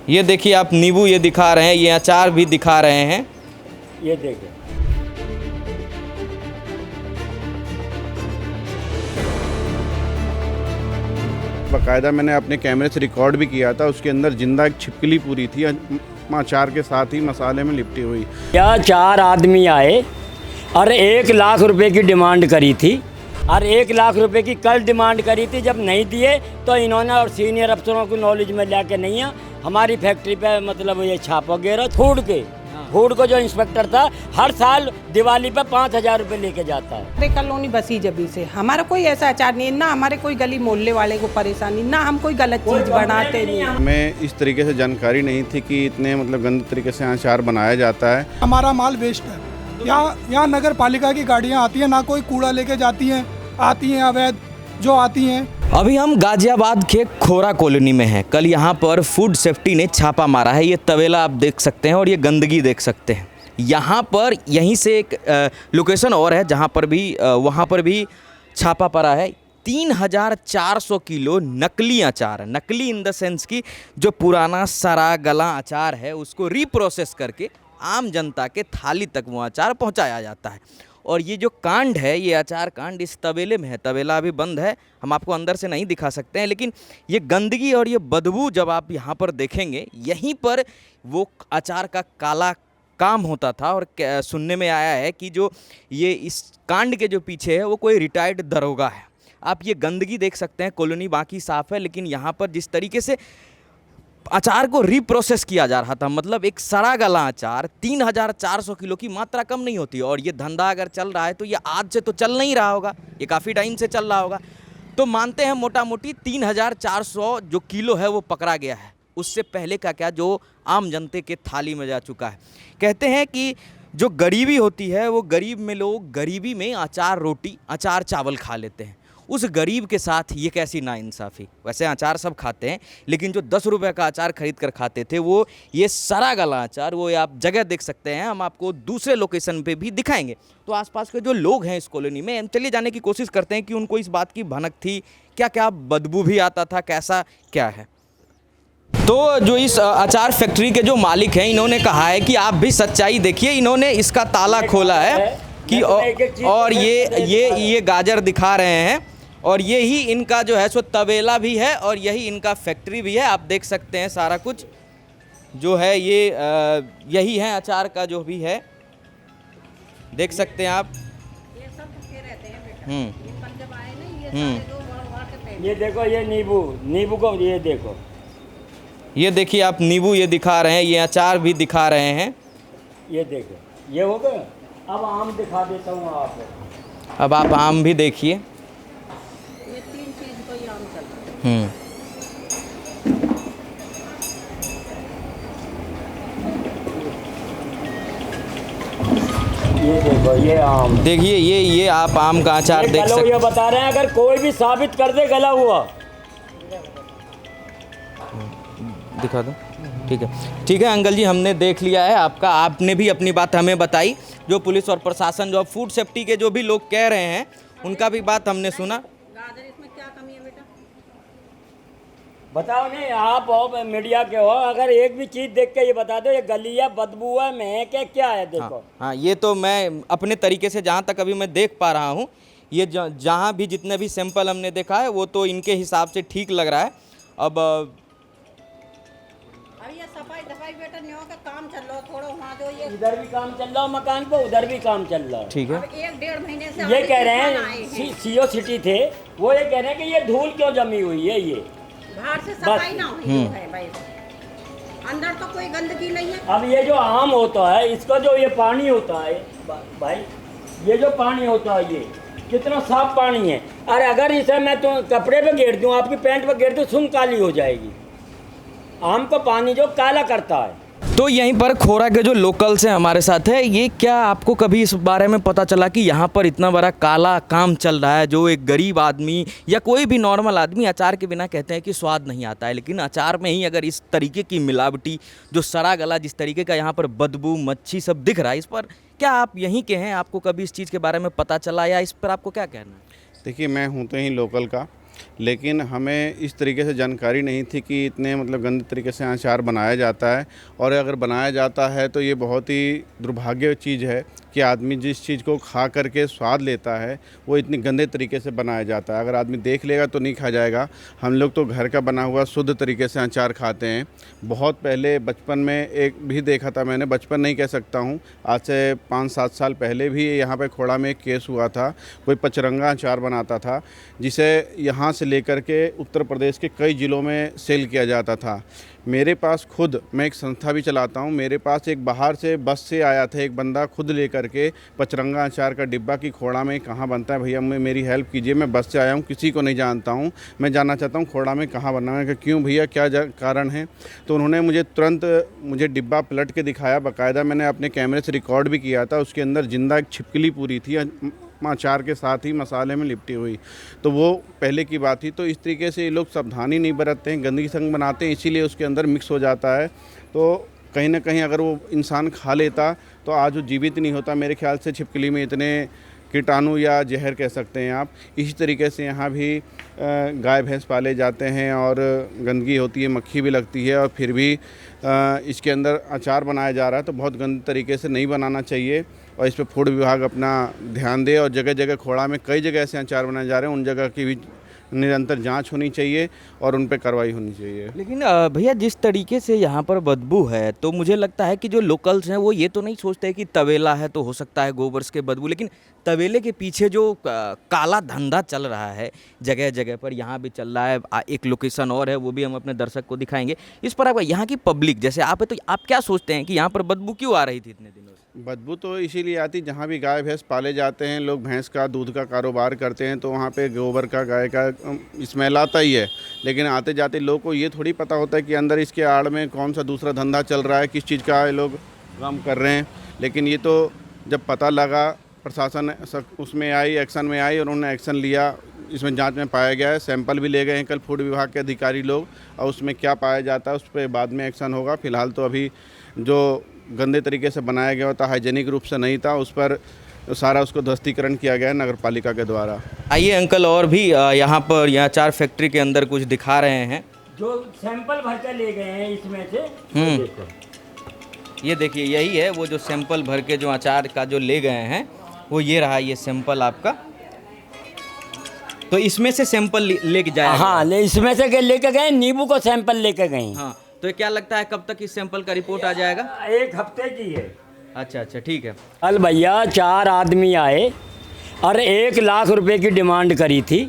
ये देखिए आप नींबू ये दिखा रहे हैं, ये अचार भी दिखा रहे हैं। ये देखिए बाकायदा मैंने अपने कैमरे से रिकॉर्ड भी किया था। उसके अंदर जिंदा एक छिपकली पूरी थी अचार के साथ ही मसाले में लिपटी हुई। क्या 4 आदमी आए और 1 लाख रुपए की डिमांड करी थी और 1 लाख रुपए की कल डिमांड करी थी। जब नहीं दिए तो इन्होंने और सीनियर अफसरों को नॉलेज में लेके नहीं है, हमारी फैक्ट्री पे मतलब ये छापा गिरा। फूड को जो इंस्पेक्टर था हर साल दिवाली पे 5,000 रुपये लेके जाता है। कॉलोनी बसी जबी से हमारा कोई ऐसा अचार नहीं, ना हमारे कोई गली मोहल्ले वाले को परेशानी, ना हम कोई गलत चीज़ बनाते नहीं। हमें इस तरीके से जानकारी नहीं थी कि इतने मतलब गंदे तरीके से अचार बनाया जाता है। हमारा माल वेस्ट है। यहाँ नगर पालिका की गाड़ियाँ आती हैं, ना कोई कूड़ा लेके जाती हैं, आती हैं अवैध जो आती हैं। अभी हम गाजियाबाद के खोरा कॉलोनी में हैं। कल यहाँ पर फूड सेफ्टी ने छापा मारा है। ये तवेला आप देख सकते हैं और ये गंदगी देख सकते हैं। यहाँ पर यहीं से एक लोकेशन और है जहाँ पर भी वहाँ पर भी छापा पड़ा है। 3,400 किलो नकली अचार, नकली इन द सेंस की जो पुराना सड़ा गला अचार है उसको रीप्रोसेस करके आम जनता के थाली तक वो अचार पहुँचाया जाता है। और ये जो कांड है, ये अचार कांड इस तवेले में है। तवेला अभी बंद है, हम आपको अंदर से नहीं दिखा सकते हैं, लेकिन ये गंदगी और ये बदबू जब आप यहाँ पर देखेंगे, यहीं पर वो अचार का काला काम होता था। और सुनने में आया है कि जो ये इस कांड के जो पीछे है वो कोई रिटायर्ड दरोगा है। आप ये गंदगी देख सकते हैं, कॉलोनी बाकी साफ़ है, लेकिन यहाँ पर जिस तरीके से अचार को रीप्रोसेस किया जा रहा था, मतलब एक सड़ा गला अचार 3,400 किलो की मात्रा कम नहीं होती। और ये धंधा अगर चल रहा है तो ये आज से तो चल नहीं रहा होगा, ये काफ़ी टाइम से चल रहा होगा। तो मानते हैं मोटा मोटी 3,400 जो किलो है वो पकड़ा गया है। उससे पहले का क्या जो आम जनते के थाली में जा चुका है। कहते हैं कि जो गरीबी होती है वो गरीब में लोग गरीबी में अचार रोटी अचार चावल खा लेते हैं। उस गरीब के साथ ये कैसी नाइंसाफ़ी। वैसे अचार सब खाते हैं, लेकिन जो 10 रुपये का अचार खरीद कर खाते थे वो ये सड़ा गला अचार, वो आप जगह देख सकते हैं। हम आपको दूसरे लोकेशन पे भी दिखाएंगे। तो आसपास के जो लोग हैं इस कॉलोनी में, हम चलिए जाने की कोशिश करते हैं कि उनको इस बात की भनक थी, क्या क्या बदबू भी आता था, कैसा क्या है। तो जो इस अचार फैक्ट्री के जो मालिक हैं, इन्होंने कहा है कि आप भी सच्चाई देखिए। इन्होंने इसका ताला खोला है कि और ये गाजर दिखा रहे हैं और यही इनका जो है सो तवेला भी है और यही इनका फैक्ट्री भी है। आप देख सकते हैं सारा कुछ जो है ये यही है अचार का जो भी है, देख सकते हैं आप। ये सब भूखे रहते हैं बेटा। ये कल जब आए ना ये सारे दो बड़ के पहले। ये देखो ये नींबू को ये देखो, ये देखिए आप नींबू ये दिखा रहे हैं, ये अचार भी दिखा रहे हैं। ये देखो ये हो गया। अब आम दिखा देता हूँ आपको। अब आप आम भी देखिए। ये 3 चीज को ही आम चल रहा है। ये देखो ये आम देखिए ये आप आम का अचार देख सकते ये हैं। बता रहे हैं अगर कोई भी साबित कर दे गला हुआ। दिखा दो। ठीक है अंकल जी, हमने देख लिया है आपका। आपने भी अपनी बात हमें बताई। जो पुलिस और प्रशासन जो फूड सेफ्टी के जो भी लोग कह रहे हैं उनका भी बात हमने सुना। गाजर इसमें क्या कमी है बेटा? बताओ नहीं, आप हो मीडिया के हो, अगर एक भी चीज़ देख के ये बता दो ये गली है, बदबू है, महक है, क्या है देखो। हाँ, ये तो मैं अपने तरीके से जहाँ तक अभी मैं देख पा रहा हूँ, ये जहाँ भी जितने भी सैंपल हमने देखा है वो तो इनके हिसाब से ठीक लग रहा है। अब ये सफाई दफाई बेटा न्यो का काम चल रहा थोड़ा वहाँ जो ये इधर भी काम चल रहा है मकान पे, उधर भी काम चल रहा है। ठीक है। अब 1-1.5 महीने से ये कह रहे हैं सीओ सिटी थे, वो ये कह रहे हैं कि ये धूल क्यों जमी हुई है, ये बाहर से सफाई ना हुई है भाई। अंदर तो कोई गंदगी नहीं है। अब ये जो आम होता है इसका जो ये पानी होता है भाई, ये जो पानी होता है ये कितना साफ पानी है। अरे अगर इसे मैं तो कपड़े पे घेर दूँ, आपकी पैंट पे घेर दूँ, सुन काली हो जाएगी। आम का पानी जो काला करता है। तो यहीं पर खोरा के जो लोकल्स हैं हमारे साथ है, ये क्या आपको कभी इस बारे में पता चला कि यहाँ पर इतना बड़ा काला काम चल रहा है, जो एक गरीब आदमी या कोई भी नॉर्मल आदमी अचार के बिना कहते हैं कि स्वाद नहीं आता है, लेकिन अचार में ही अगर इस तरीके की मिलावटी जो सड़ा गला जिस तरीके का यहाँ पर बदबू मच्छी सब दिख रहा है, इस पर क्या आप यहीं के हैं, आपको कभी इस चीज़ के बारे में पता चला या इस पर आपको क्या कहना है? देखिए मैं हूँ तो यहीं लोकल का, लेकिन हमें इस तरीके से जानकारी नहीं थी कि इतने मतलब गंदे तरीके से अचार बनाया जाता है। और अगर बनाया जाता है तो ये बहुत ही दुर्भाग्य चीज़ है कि आदमी जिस चीज़ को खा करके स्वाद लेता है वो इतनी गंदे तरीके से बनाया जाता है। अगर आदमी देख लेगा तो नहीं खा जाएगा। हम लोग तो घर का बना हुआ शुद्ध तरीके से अचार खाते हैं। बहुत पहले बचपन में एक भी देखा था मैंने, बचपन नहीं कह सकता हूँ, आज से 5-7 साल पहले भी यहाँ पे खोड़ा में एक केस हुआ था। कोई पचरंगा अचार बनाता था जिसे यहाँ से लेकर के उत्तर प्रदेश के कई ज़िलों में सेल किया जाता था। मेरे पास खुद, मैं एक संस्था भी चलाता हूँ, मेरे पास एक बाहर से बस से आया था एक बंदा खुद लेकर के पचरंगा अचार का डिब्बा की खोड़ा में कहाँ बनता है भैया, मेरी हेल्प कीजिए, मैं बस से आया हूँ, किसी को नहीं जानता हूँ, मैं जानना चाहता हूँ खोड़ा में कहाँ बनना है। क्यों भैया, क्या कारण है? तो उन्होंने मुझे तुरंत डिब्बा पलट के दिखाया। बाकायदा मैंने अपने कैमरे से रिकॉर्ड भी किया था। उसके अंदर जिंदा एक छिपकली पूरी थी अचार के साथ ही मसाले में लिपटी हुई। तो वो पहले की बात थी। तो इस तरीके से ये लोग सावधानी नहीं बरतते हैं, गंदगी संग बनाते हैं, इसीलिए उसके अंदर मिक्स हो जाता है। तो कहीं ना कहीं अगर वो इंसान खा लेता तो आज वो जीवित नहीं होता। मेरे ख्याल से छिपकली में इतने कीटाणु या जहर कह सकते हैं आप। इसी तरीके से यहाँ भी गाय भैंस पाले जाते हैं और गंदगी होती है, मक्खी भी लगती है, और फिर भी इसके अंदर अचार बनाया जा रहा है। तो बहुत गंदे तरीके से नहीं बनाना चाहिए और इस पर फूड विभाग अपना ध्यान दे। और जगह जगह खोड़ा में कई जगह ऐसे अचार बनाए जा रहे हैं, उन जगह की भी निरंतर जांच होनी चाहिए और उन पर कार्रवाई होनी चाहिए। लेकिन भैया जिस तरीके से यहाँ पर बदबू है तो मुझे लगता है कि जो लोकल्स हैं वो ये तो नहीं सोचते कि तवेला है तो हो सकता है गोबर्स के बदबू, लेकिन तवेले के पीछे जो काला धंधा चल रहा है जगह जगह पर, यहाँ भी चल रहा है। एक लोकेशन और है, वो भी हम अपने दर्शक को दिखाएंगे। इस पर आप यहाँ की पब्लिक जैसे आप है तो आप क्या सोचते हैं कि यहाँ पर बदबू क्यों आ रही थी इतने दिनों से? बदबू तो इसीलिए आती, जहाँ भी गाय भैंस पाले जाते हैं, लोग भैंस का दूध का कारोबार करते हैं तो वहाँ पे गोबर का, गाय का स्मेल आता ही है। लेकिन आते जाते लोग को ये थोड़ी पता होता है कि अंदर इसके आड़ में कौन सा दूसरा धंधा चल रहा है, किस चीज़ का ये लोग काम कर रहे हैं। लेकिन ये तो जब पता लगा, प्रशासन उसमें आई, एक्शन में आई और उन्होंने एक्शन लिया। इसमें जांच में पाया गया है, सैंपल भी ले गए हैं कल फूड विभाग के अधिकारी लोग, और उसमें क्या पाया जाता है उस पर बाद में एक्शन होगा। फिलहाल तो अभी जो गंदे तरीके से बनाया गया था, हाइजेनिक रूप से नहीं था, उस पर सारा उसको ध्वस्तीकरण किया गया है नगर पालिका के द्वारा। आइए अंकल, और भी यहाँ पर यहाँ अचार फैक्ट्री के अंदर कुछ दिखा रहे हैं जो सैंपल भर के ले गए हैं इसमें से। ये देखिए, यही है वो जो सैंपल भर के जो अचार का जो ले गए हैं, वो ये रहा, ये सैंपल आपका। तो इसमें से सैंपल लेके जाए? हाँ, इसमें से लेके गए, नींबू को सैंपल लेके गए। हाँ, तो क्या लगता है कब तक इस सैंपल का रिपोर्ट आ जाएगा? 1 हफ्ते की है। अच्छा, ठीक है। कल भैया 4 आदमी आए और 1 लाख रुपए की डिमांड करी थी।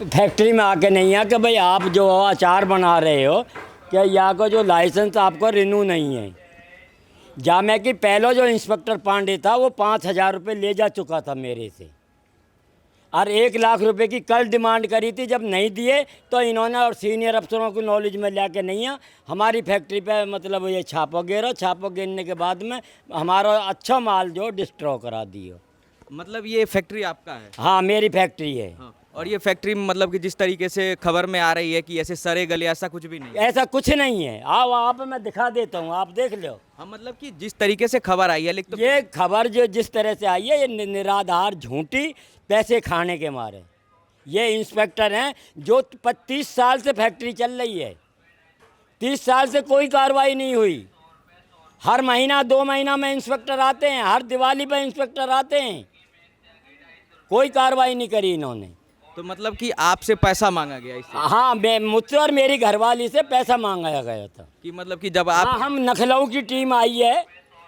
फैक्ट्री में आके नहीं है कि भाई आप जो अचार बना रहे हो क्या यहाँ का जो लाइसेंस आपको रिन्यू नहीं है। जामे कि पहले जो इंस्पेक्टर पांडे था वो 5,000 रुपये ले जा चुका था मेरे से, और 1 लाख रुपए की कल डिमांड करी थी। जब नहीं दिए तो इन्होंने और सीनियर अफसरों को नॉलेज में लेके नहीं है, हमारी फैक्ट्री पे मतलब ये छापा गिरने के बाद में हमारा अच्छा माल जो डिस्ट्रॉ करा दिया। मतलब ये फैक्ट्री आपका है? हाँ, मेरी फैक्ट्री है। हाँ। और ये फैक्ट्री मतलब कि जिस तरीके से खबर में आ रही है कि ऐसे सरे गले, ऐसा कुछ भी नहीं है? ऐसा कुछ नहीं है। आओ आप, मैं दिखा देता हूँ, आप देख लो। हाँ, मतलब कि जिस तरीके से खबर आई है, लेकिन ये खबर जो जिस तरह से आई है ये निराधार झूठी, पैसे खाने के मारे। ये इंस्पेक्टर हैं जो 25 साल से फैक्ट्री चल रही है, 30 साल से कोई कार्रवाई नहीं हुई। हर महीना 2 महीना में इंस्पेक्टर आते हैं, हर दिवाली पर इंस्पेक्टर आते हैं, कोई कार्रवाई नहीं करी इन्होंने। तो मतलब कि आपसे पैसा मांगा गया इससे? हाँ, मुझसे और मेरी घरवाली से पैसा मांगा गया था कि मतलब कि जब आप... हाँ, हम लखनऊ की टीम आई है,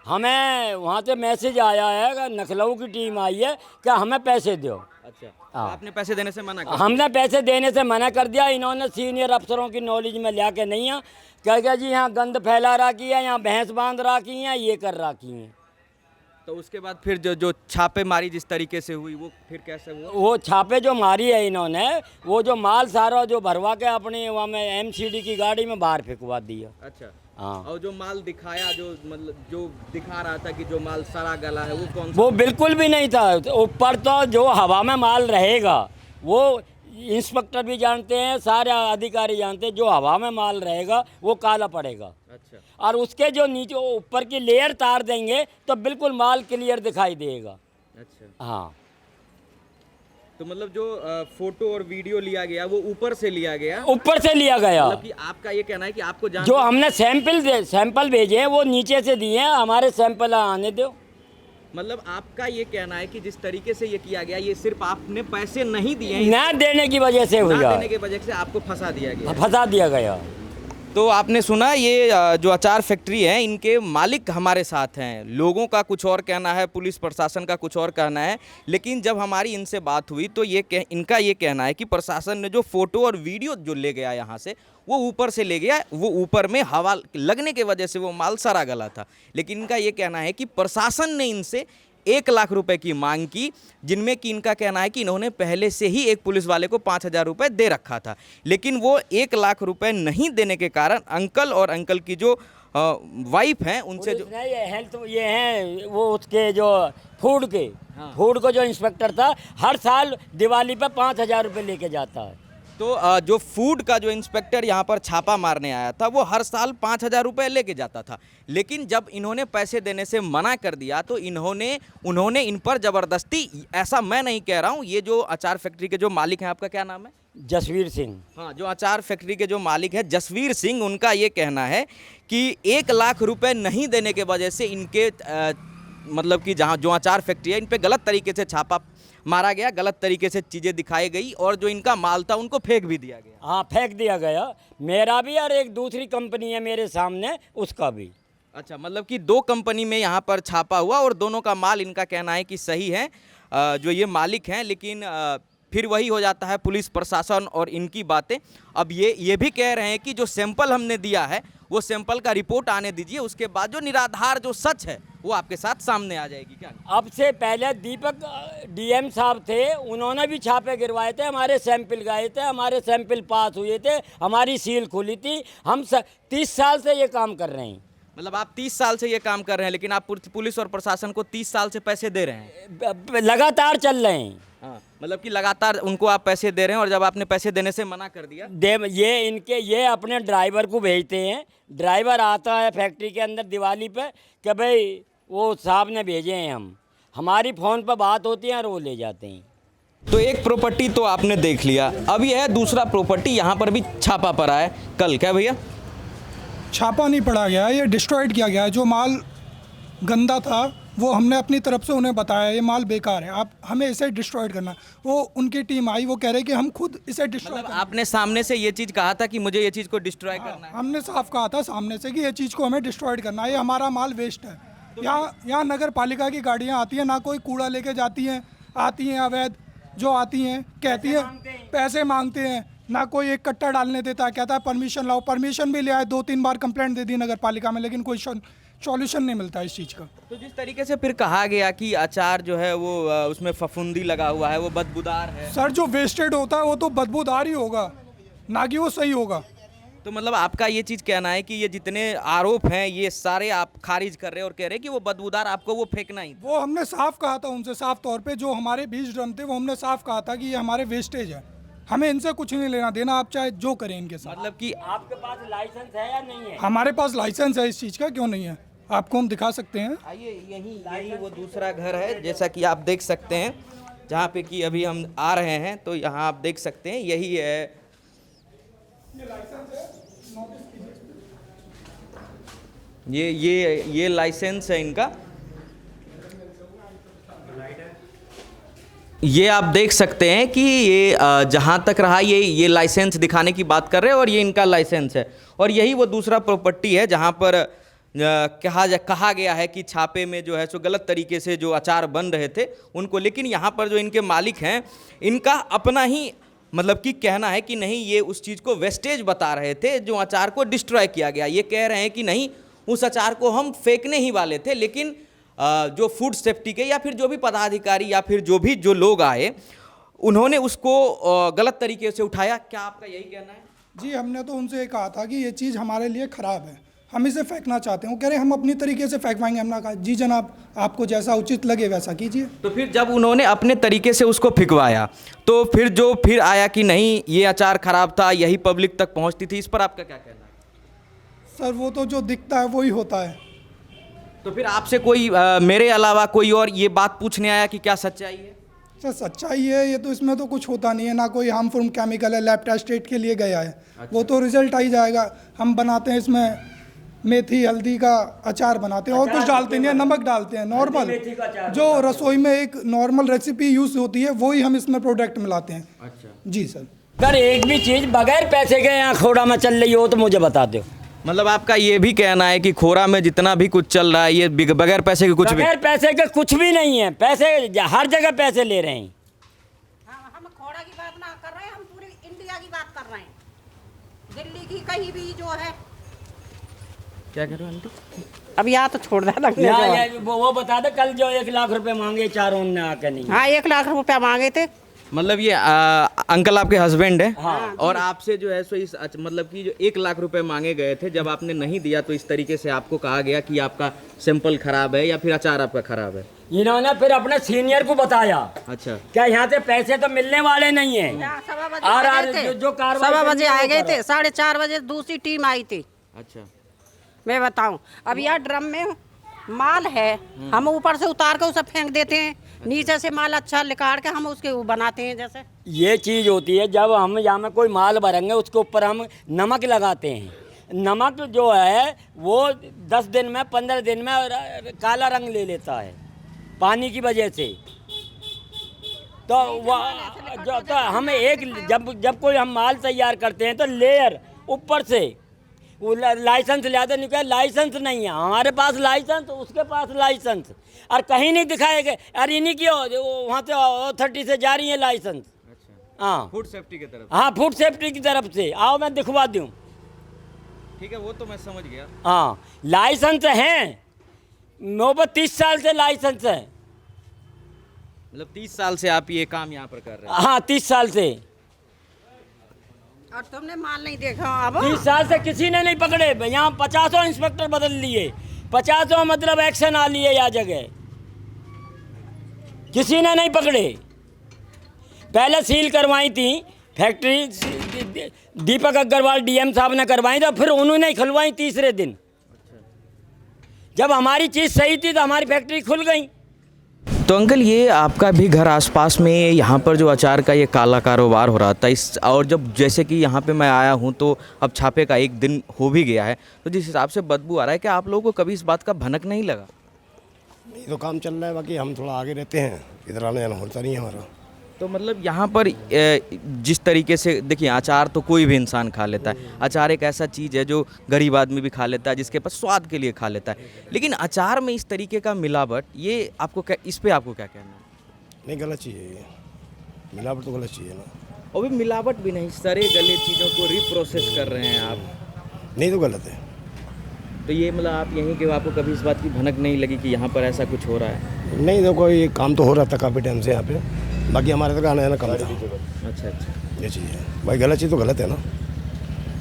हमें वहाँ से मैसेज आया है कि लखनऊ की टीम आई है कि हमें पैसे दो। अच्छा, तो आपने पैसे देने से मना कर? हमने पैसे देने से मना कर दिया। इन्होंने सीनियर अफसरों की नॉलेज में लिया के नहीं है, क्या जी यहाँ गंद फैला रखी है, यहाँ भैंस बांध रखी है, ये कर रखी हैं। तो उसके बाद फिर जो छापेमारी जिस तरीके से हुई वो फिर कैसे हुआ? वो छापे जो मारी है इन्होंने, वो जो माल सारा जो भरवा के अपने वहाँ में MCD की गाड़ी में बाहर फेंकवा दिया। अच्छा, हाँ। और जो माल दिखाया, जो मतलब जो दिखा रहा था कि जो माल सड़ा गला है, वो कौन सा? वो बिल्कुल भी नहीं था। ऊपर तो जो हवा में माल रहेगा वो इंस्पेक्टर भी जानते हैं, सारे अधिकारी जानते हैं, जो हवा में माल रहेगा वो काला पड़ेगा। अच्छा, और उसके जो नीचे ऊपर की लेयर तार देंगे तो बिल्कुल माल क्लियर दिखाई देगा। अच्छा। हाँ, तो मतलब जो फोटो और वीडियो लिया गया वो ऊपर से लिया गया, ऊपर से लिया गया। मतलब कि आपका ये कहना है कि आपको जो हमने सैंपल भेजे हैं वो नीचे से दिए हैं, हमारे सैंपल आने दो। मतलब आपका ये कहना है कि जिस तरीके से ये किया गया, ये सिर्फ आपने पैसे नहीं दिए हैं, ना देने की वजह से ना हुआ, देने की वजह से आपको फंसा दिया गया। फंसा दिया गया। तो आपने सुना, ये जो अचार फैक्ट्री है इनके मालिक हमारे साथ हैं। लोगों का कुछ और कहना है, पुलिस प्रशासन का कुछ और कहना है, लेकिन जब हमारी इनसे बात हुई तो इनका ये कहना है कि प्रशासन ने जो फ़ोटो और वीडियो जो ले गया यहाँ से, वो ऊपर से ले गया, वो ऊपर में हवा लगने के वजह से वो माल सड़ा गला था। लेकिन इनका ये कहना है कि प्रशासन ने इनसे 1 लाख रुपए की मांग की, जिनमें कि इनका कहना है कि इन्होंने पहले से ही एक पुलिस वाले को 5,000 रुपये दे रखा था, लेकिन वो 1 लाख रुपए नहीं देने के कारण अंकल और अंकल की जो वाइफ हैं उनसे जो ये हैं वो उसके जो फूड के, फूड को जो इंस्पेक्टर था, हर साल दिवाली पे 5,000 रुपये लेके जाता है। तो जो फूड का जो इंस्पेक्टर यहाँ पर छापा मारने आया था वो हर साल 5,000 रुपये लेके जाता था, लेकिन जब इन्होंने पैसे देने से मना कर दिया तो उन्होंने इन पर ज़बरदस्ती, ऐसा मैं नहीं कह रहा हूँ, ये जो अचार फैक्ट्री के जो मालिक हैं, आपका क्या नाम है? जसवीर सिंह। हाँ, जो अचार फैक्ट्री के जो मालिक हैं जसवीर सिंह, उनका ये कहना है कि 1 लाख रुपये नहीं देने के वजह से इनके मतलब कि जहाँ जो अचार फैक्ट्री है इन पर गलत तरीके से छापा मारा गया, गलत तरीके से चीज़ें दिखाई गई और जो इनका माल था उनको फेंक भी दिया गया। हाँ, फेंक दिया गया, मेरा भी और एक दूसरी कंपनी है मेरे सामने, उसका भी। अच्छा, मतलब कि 2 कंपनी में यहाँ पर छापा हुआ और दोनों का माल इनका कहना है कि सही है, जो ये मालिक हैं, लेकिन फिर वही हो जाता है पुलिस प्रशासन और इनकी बातें। अब ये भी कह रहे हैं कि जो सैंपल हमने दिया है वो सैंपल का रिपोर्ट आने दीजिए, उसके बाद जो निराधार जो सच है वो आपके साथ सामने आ जाएगी। क्या अब से पहले दीपक डीएम साहब थे, उन्होंने भी छापे गिरवाए थे, हमारे सैंपल गए थे, हमारे सैंपल पास हुए थे, हमारी सील खुली थी। हम 30 साल से ये काम कर रहे हैं। मतलब आप 30 साल से ये काम कर रहे हैं, लेकिन आप पुलिस और प्रशासन को 30 साल से पैसे दे रहे हैं? लगातार चल रहे हैं। हाँ, मतलब कि लगातार उनको आप पैसे दे रहे हैं और जब आपने पैसे देने से मना कर दिया, ये अपने ड्राइवर को भेजते हैं, ड्राइवर आता है फैक्ट्री के अंदर दिवाली पे कि भाई वो साहब ने भेजे हैं, हमारी फ़ोन पर बात होती है और वो ले जाते हैं। तो एक प्रॉपर्टी तो आपने देख लिया, अब यह है दूसरा प्रॉपर्टी, यहाँ पर भी छापा पड़ा है कल। क्या भैया? छापा नहीं पड़ा गया, ये डिस्ट्रॉयड किया गया है। जो माल गंदा था वो हमने अपनी तरफ से उन्हें बताया ये माल बेकार है, आप हमें इसे डिस्ट्रॉयड करना। वो उनकी टीम आई, वो कह रहे कि हम खुद इसे डिस्ट्रॉय मतलब आपने सामने से ये चीज़ कहा था कि मुझे ये चीज़ को डिस्ट्रॉय करना है? हमने साफ कहा था सामने से कि ये चीज़ को हमें डिस्ट्रॉयड करना है, ये हमारा माल वेस्ट है। यहाँ नगर पालिका की गाड़ियाँ आती हैं, ना कोई कूड़ा लेके जाती हैं, आती हैं अवैध जो आती हैं, कहती हैं पैसे मांगते हैं, ना कोई एक कट्टा डालने देता, कहता है परमिशन लाओ। परमिशन भी ले आए, 2-3 बार कंप्लेंट दे दी नगर पालिका में, लेकिन कोई सॉल्यूशन नहीं मिलता इस चीज़ का। तो जिस तरीके से फिर कहा गया कि अचार जो है वो उसमें फफूंदी लगा हुआ है, वो बदबूदार है। सर, जो वेस्टेड होता है वो तो बदबूदार ही होगा, ना कि वो सही होगा। तो मतलब आपका ये चीज़ कहना है कि ये जितने आरोप हैं ये सारे आप खारिज कर रहे हैं और कह रहे हैं कि वो बदबूदार, आपको वो फेंकना ही था। वो हमने साफ कहा था उनसे, साफ तौर पे जो हमारे 20 ड्रम थे वो हमने साफ कहा था कि ये हमारे वेस्टेज है, हमें इनसे कुछ नहीं लेना देना, आप चाहे जो करें इनके साथ। मतलब कि आपके पास लाइसेंस है या नहीं है? हमारे पास लाइसेंस है इस चीज़ का, क्यों नहीं है, आपको हम दिखा सकते हैं। आइए, यही वो दूसरा घर है, जैसा कि आप देख सकते हैं, जहाँ पे कि अभी हम आ रहे हैं, तो यहाँ आप देख सकते हैं यही है। ये लाइसेंस है इनका, ये आप देख सकते हैं कि ये जहाँ तक रहा ये लाइसेंस दिखाने की बात कर रहे हैं और ये इनका लाइसेंस है। और यही वो दूसरा प्रॉपर्टी है जहाँ पर कहा गया है कि छापे में जो है सो गलत तरीके से जो अचार बन रहे थे उनको, लेकिन यहाँ पर जो इनके मालिक हैं इनका अपना ही मतलब कि कहना है कि नहीं, ये उस चीज़ को वेस्टेज बता रहे थे जो अचार को डिस्ट्रॉय किया गया। ये कह रहे हैं कि नहीं, उस अचार को हम फेंकने ही वाले थे, लेकिन जो फूड सेफ्टी के या फिर जो भी पदाधिकारी या फिर जो लोग आए उन्होंने उसको गलत तरीके से उठाया। क्या आपका यही कहना है? जी, हमने तो उनसे ये कहा था कि ये चीज़ हमारे लिए ख़राब है, हम इसे फेंकना चाहते हैं। वो कह रहे हम अपनी तरीके से फेंकवाएंगे। हमने कहा जी जनाब, आपको जैसा उचित लगे वैसा कीजिए। तो फिर जब उन्होंने अपने तरीके से उसको फिकवाया तो फिर आया कि नहीं ये अचार ख़राब था, यही पब्लिक तक पहुंचती थी, इस पर आपका क्या कहना है? सर, वो तो जो दिखता है वही होता है। तो फिर आपसे कोई मेरे अलावा कोई और ये बात पूछने आया कि क्या सच्चाई है? सर सच्चाई है ये, तो इसमें तो कुछ होता नहीं है, ना कोई हार्मफुल केमिकल है, लैब टेस्ट के लिए गया है। वो तो रिजल्ट आ ही जाएगा। हम बनाते हैं इसमें मेथी हल्दी का अचार बनाते हैं और कुछ डालते नहीं है, नमक डालते हैं नॉर्मल, जो रसोई में एक नॉर्मल रेसिपी यूज़ होती है वही हम इसमें प्रोडक्ट मिलाते हैं। अच्छा जी सर। अगर एक भी चीज़ बगैर पैसे के यहाँ खोड़ा में चल रही हो तो मुझे बता दो। मतलब आपका ये भी कहना है कि खोरा में जितना भी कुछ चल रहा है ये बगैर पैसे के कुछ भी? बगैर पैसे के कुछ भी नहीं है, पैसे हर जगह पैसे ले रहे हैं। हम खोड़ा की बात ना कर रहे हैं, हम पूरी इंडिया की बात कर रहे हैं। दिल्ली की कहीं भी जो है। क्या कह रहे हो आंटी? अब यहाँ तो छोड़ देना। वो बता दे, कल जो 1 लाख रुपए मांगे चारों ने आके नहीं। हाँ 1 लाख रुपया मांगे थे। मतलब ये अंकल आपके हस्बैंड है? हाँ। और आपसे जो है सो इस मतलब कि जो 1 लाख रुपए मांगे गए थे, जब आपने नहीं दिया तो इस तरीके से आपको कहा गया कि आपका सैंपल खराब है या फिर अचार आपका खराब है? इन्होंने फिर अपने सीनियर को बताया। अच्छा। क्या यहाँ से पैसे तो मिलने वाले नहीं है। और जो कार्रवाई 7 बजे आ गए थे, 4:30 बजे दूसरी टीम आई थी। अच्छा। मैं बताऊं, अब यह ड्रम में माल है, हम ऊपर से उतार कर उसे फेंक देते हैं, नीचे से माल अच्छा निकाल के हम उसके वो बनाते हैं। जैसे ये चीज़ होती है, जब हम यहाँ में कोई माल भरेंगे उसके ऊपर हम नमक लगाते हैं। नमक जो है वो 10 दिन में 15 दिन में काला रंग ले लेता है पानी की वजह से। तो वह तो हम जब कोई हम माल तैयार करते हैं तो लेयर ऊपर से वो लाइसेंस लिया नहीं, क्या लाइसेंस नहीं है हमारे पास, लाइसेंस उसके पास लाइसेंस, और कहीं नहीं दिखाएगा। अरे इन्हीं की वहाँ से अथॉरिटी से जा रही है लाइसेंस। हाँ फूड सेफ्टी की तरफ? हाँ फूड सेफ्टी की तरफ से। आओ मैं दिखवा दूँ। ठीक है, वो तो मैं समझ गया। हाँ लाइसेंस हैं, नौबत 30 साल से लाइसेंस है। मतलब 30 साल से आप ये काम यहाँ पर कर रहे हैं? हाँ 30 साल से। और तुमने माल नहीं देखा? अब 30 साल से किसी ने नहीं पकड़े। यहाँ 50 इंस्पेक्टर बदल लिए, 50 मतलब एक्शन आ लिए या जगह, किसी ने नहीं पकड़े। पहले सील करवाई थी फैक्ट्री, दीपक अग्रवाल डीएम साहब ने करवाई थी, फिर उन्होंने खुलवाई तीसरे दिन। जब हमारी चीज़ सही थी तो हमारी फैक्ट्री खुल गई। तो अंकल ये आपका भी घर आसपास में यहाँ पर जो अचार का ये काला कारोबार हो रहा था इस, और जब जैसे कि यहाँ पे मैं आया हूँ तो अब छापे का 1 दिन हो भी गया है, तो जिस हिसाब से बदबू आ रहा है, क्या आप लोगों को कभी इस बात का भनक नहीं लगा? नहीं तो काम चल रहा है, बाकी हम थोड़ा आगे रहते हैं, इधर आने जाना होता नहीं है हमारा। तो मतलब यहाँ पर जिस तरीके से देखिए, अचार तो कोई भी इंसान खा लेता है, अचार एक ऐसा चीज़ है जो गरीब आदमी भी खा लेता है, जिसके पास स्वाद के लिए खा लेता है, लेकिन अचार में इस तरीके का मिलावट, ये आपको क्या, इस पे आपको क्या कहना है? नहीं गलत चीज़ है ये, मिलावट तो गलत चीज़ है ना। और भी मिलावट भी नहीं, सरे गले चीज़ों को रिप्रोसेस कर रहे हैं आप, नहीं तो गलत है। तो ये मतलब आप यहीं के, आपको कभी इस बात की भनक नहीं लगी कि यहाँ पर ऐसा कुछ हो रहा है? नहीं देखो ये काम तो हो रहा था काफ़ी टाइम से यहाँ पे, बाकी हमारे तक आना जाना कम था। अच्छा अच्छा, ये चीज़ है भाई, गलत चीज़ तो गलत है ना,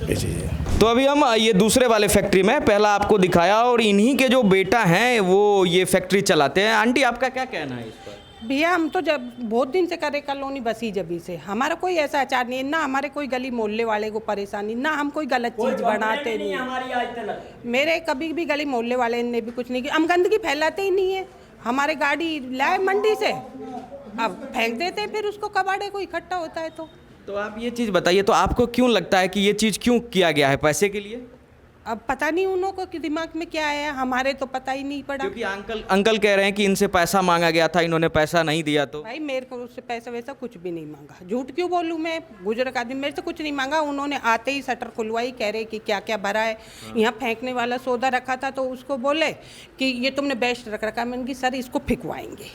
ये चीज़ है। तो अभी हम ये दूसरे वाले फैक्ट्री में पहला आपको दिखाया, और इन्हीं के जो बेटा हैं वो ये फैक्ट्री चलाते हैं। आंटी आपका क्या कहना है इस पर? भैया हम तो जब बहुत दिन से करे कॉलोनी बसी जबी से, हमारा कोई ऐसा अचार नहीं है, ना हमारे कोई गली मोहल्ले वाले को परेशानी, ना हम कोई गलत चीज़ बनाते नहीं। हमारी आज तक मेरे कभी भी गली मोहल्ले वाले ने भी कुछ नहीं किया, हम गंदगी फैलाते ही नहीं है। हमारे गाड़ी लाए मंडी से, अब फेंक देते हैं, फिर उसको कबाड़े को इकट्ठा होता है। तो आप ये चीज़ बताइए, तो आपको क्यों लगता है कि ये चीज़ क्यों किया गया है? पैसे के लिए? अब पता नहीं उन लोगों के दिमाग में क्या आया, हमारे तो पता ही नहीं पड़ा। क्योंकि अंकल कह रहे हैं कि इनसे पैसा मांगा गया था, इन्होंने पैसा नहीं दिया। तो भाई मेरे को उससे पैसा वैसा कुछ भी नहीं मांगा, झूठ क्यों बोलूँ मैं, बुजुर्ग आदमी, मेरे से कुछ नहीं मांगा। उन्होंने आते ही शटर खुलवाई, कह रहे कि क्या क्या भरा है। यहाँ फेंकने वाला सौदा रखा था, तो उसको बोले कि ये तुमने बेस्ट रख रखा है। मैंने कहा सर इसको फेंकवाएंगे,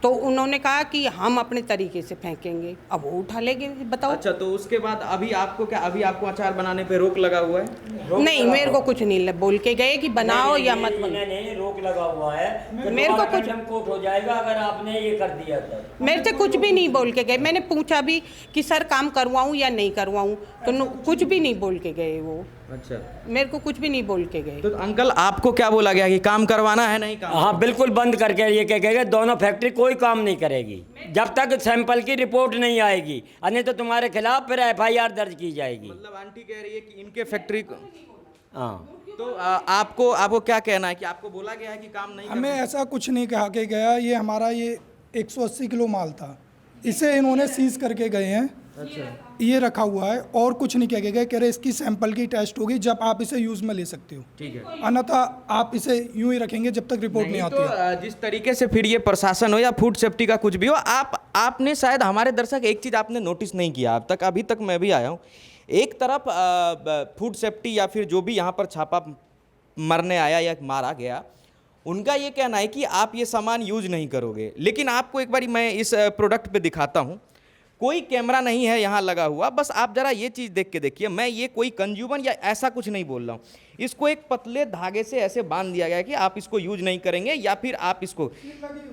तो उन्होंने कहा कि हम अपने तरीके से फेंकेंगे, अब वो उठा लेंगे। बताओ। अच्छा, तो उसके बाद अभी आपको अचार बनाने पे रोक लगा हुआ है? नहीं, मेरे को कुछ नहीं बोल के गए कि बनाओ या मत बनाओ। नहीं, रोक लगा हुआ है, मेरे को कुछ कोर्ट हो जाएगा अगर आपने ये कर दिया तो। मेरे से कुछ भी नहीं बोल के गए। मैंने पूछा भी कि सर काम करवाऊं या नहीं करवाऊं, तो कुछ भी नहीं बोल के गए वो। अच्छा, मेरे को कुछ भी नहीं बोल के गए। तो अंकल आपको क्या बोला गया कि काम करवाना है? नहीं काम? हाँ बिल्कुल बंद करके ये कह गए दोनों फैक्ट्री कोई काम नहीं करेगी जब तक सैंपल की रिपोर्ट नहीं आएगी, अन्य तो तुम्हारे खिलाफ फिर FIR दर्ज की जाएगी। मतलब आंटी कह रही है कि इनके फैक्ट्री को, हाँ तो आपको क्या कहना है कि आपको बोला गया है कि काम नहीं हमें ऐसा कुछ नहीं कहा के गया। ये हमारा ये 180 किलो माल था, इसे इन्होंने सीज करके गए हैं। ये रखा हुआ है और कुछ नहीं कह के गए, कह रहे इसकी सैंपल की टेस्ट होगी जब आप इसे यूज़ में ले सकते हो। ठीक है। अन्यथा आप इसे यूं ही रखेंगे जब तक रिपोर्ट नहीं आती तो है। जिस तरीके से फिर ये प्रशासन हो या फूड सेफ्टी का कुछ भी हो, आपने शायद, हमारे दर्शक, एक चीज़ आपने नोटिस नहीं किया अब तक, अभी तक मैं भी आया हूँ, एक तरफ फूड सेफ्टी या फिर जो भी यहाँ पर छापा मरने आया या मारा गया, उनका ये कहना है कि आप ये सामान यूज नहीं करोगे। लेकिन आपको एक बारी मैं इस प्रोडक्ट पे दिखाता हूँ, कोई कैमरा नहीं है यहाँ लगा हुआ, बस आप ज़रा ये चीज़ देख के देखिए। मैं ये कोई कंज्यूमर या ऐसा कुछ नहीं बोल रहा हूँ, इसको एक पतले धागे से ऐसे बांध दिया गया है कि आप इसको यूज नहीं करेंगे या फिर आप इसको,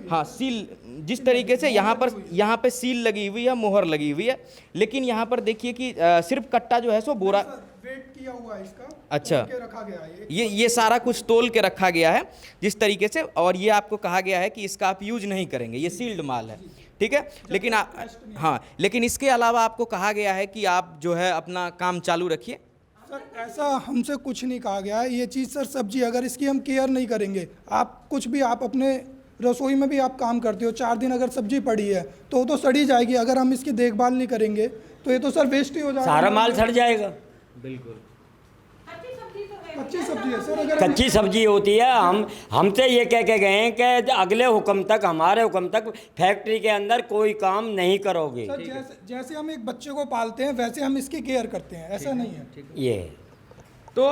हाँ, सील, जिस तरीके से यहाँ पे सील लगी हुई है, मोहर लगी हुई है। लेकिन यहाँ पर देखिए कि सिर्फ कट्टा जो है सो बोरा वेट किया हुआ है इसका, अच्छा, तोल के रखा गया है ये सारा कुछ तोल के रखा गया है जिस तरीके से, और ये आपको कहा गया है कि इसका आप यूज नहीं करेंगे, ये सील्ड माल है, ठीक है। लेकिन हाँ, लेकिन इसके अलावा आपको कहा गया है कि आप जो है अपना काम चालू रखिए। सर ऐसा हमसे कुछ नहीं कहा गया है। ये चीज़ सर, सब्जी अगर इसकी हम केयर नहीं करेंगे, आप कुछ भी, आप अपने रसोई में भी आप काम करते हो, 4 दिन अगर सब्जी पड़ी है तो सड़ी जाएगी। अगर हम इसकी देखभाल नहीं करेंगे तो ये तो सर वेस्ट ही हो जाएगा, सारा माल सड़ जाएगा। बिल्कुल, कच्ची सब्जी है सर। अगर हम- कच्ची सब्जी होती है। हमसे ये कह के गए हैं कि अगले हुक्म तक, हमारे हुक्म तक फैक्ट्री के अंदर कोई काम नहीं करोगे। सर जैसे हम एक बच्चे को पालते हैं वैसे हम इसकी केयर करते हैं, ऐसा नहीं है। ये तो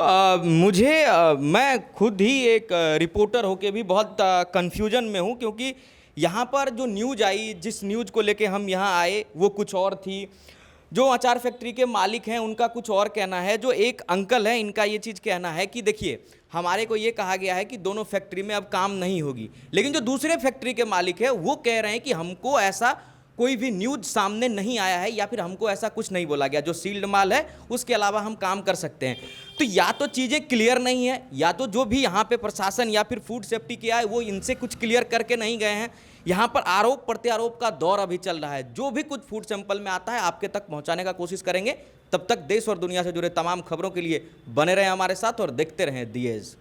मैं खुद ही एक रिपोर्टर होके भी बहुत कंफ्यूजन में हूँ, क्योंकि यहाँ पर जो न्यूज़ आई, जिस न्यूज़ को लेके हम यहाँ आए, वो कुछ और थी। जो अचार फैक्ट्री के मालिक हैं उनका कुछ और कहना है। जो एक अंकल है, इनका ये चीज़ कहना है कि देखिए, हमारे को ये कहा गया है कि दोनों फैक्ट्री में अब काम नहीं होगी। लेकिन जो दूसरे फैक्ट्री के मालिक है वो कह रहे हैं कि हमको ऐसा कोई भी न्यूज़ सामने नहीं आया है या फिर हमको ऐसा कुछ नहीं बोला गया। जो सील्ड माल है उसके अलावा हम काम कर सकते हैं। तो या तो चीज़ें क्लियर नहीं है, या तो जो भी यहाँ पे प्रशासन या फिर फूड सेफ्टी किया है वो इनसे कुछ क्लियर करके नहीं गए हैं। यहाँ पर आरोप प्रत्यारोप का दौर अभी चल रहा है। जो भी कुछ फूड सैंपल में आता है आपके तक पहुँचाने का कोशिश करेंगे। तब तक देश और दुनिया से जुड़े तमाम खबरों के लिए बने रहें हमारे साथ और देखते रहें दी एज।